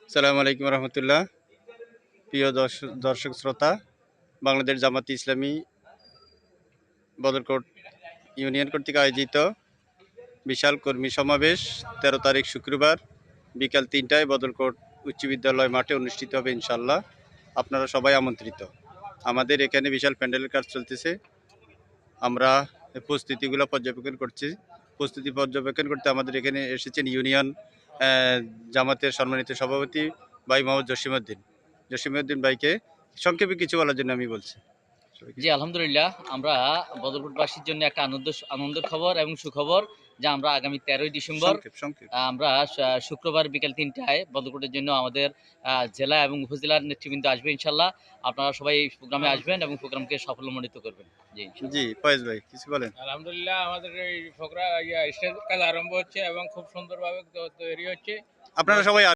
আসসালামু আলাইকুম রহমতুল্লাহ। প্রিয় দর্শক শ্রোতা, বাংলাদেশ জামাত ইসলামী বদরকোট ইউনিয়ন কর্তৃক আয়োজিত বিশাল কর্মী সমাবেশ ১৩ তারিখ শুক্রবার বিকাল ৩টায় বদরকোট উচ্চ বিদ্যালয় মাঠে অনুষ্ঠিত হবে ইনশাল্লাহ। আপনারা সবাই আমন্ত্রিত। আমাদের এখানে বিশাল প্যান্ডেলের কাজ চলতেছে। আমরা প্রস্তুতিগুলো পর্যবেক্ষণ করছি। প্রস্তুতি পর্যবেক্ষণ করতে আমাদের এখানে এসেছেন ইউনিয়ন জামাতের সম্মানিত সভাপতি ভাই মোহাম্মদ জসিমউদ্দিন ভাইকে সংক্ষেপে কিছু বলার জন্য আমি বলছি। জি, আলহামদুলিল্লাহ। আমরা বদরপুরবাসীর জন্য একটা আনন্দের খবর এবং সুখবর যে আমরা আগামী ১৩ই ডিসেম্বর সংক্ষেপ আমরা শুক্রবার বিকেল ৩টায় বদরপুরের জন্য আমাদের জেলা এবং উপজেলার নেতৃবৃন্দ আসবে ইনশাল্লাহ। আপনারা সবাই এই প্রোগ্রামে আসবেন এবং প্রোগ্রামকে সাফল্যমণ্ডিত করবেন। জি, জি ফয়েজ ভাই কিছু বলেন। আলহামদুলিল্লাহ, আমাদের এই প্রোগ্রাম স্টেজ কাজ আরম্ভ হচ্ছে এবং খুব সুন্দরভাবে তৈরি হচ্ছে। আপনারা সবাই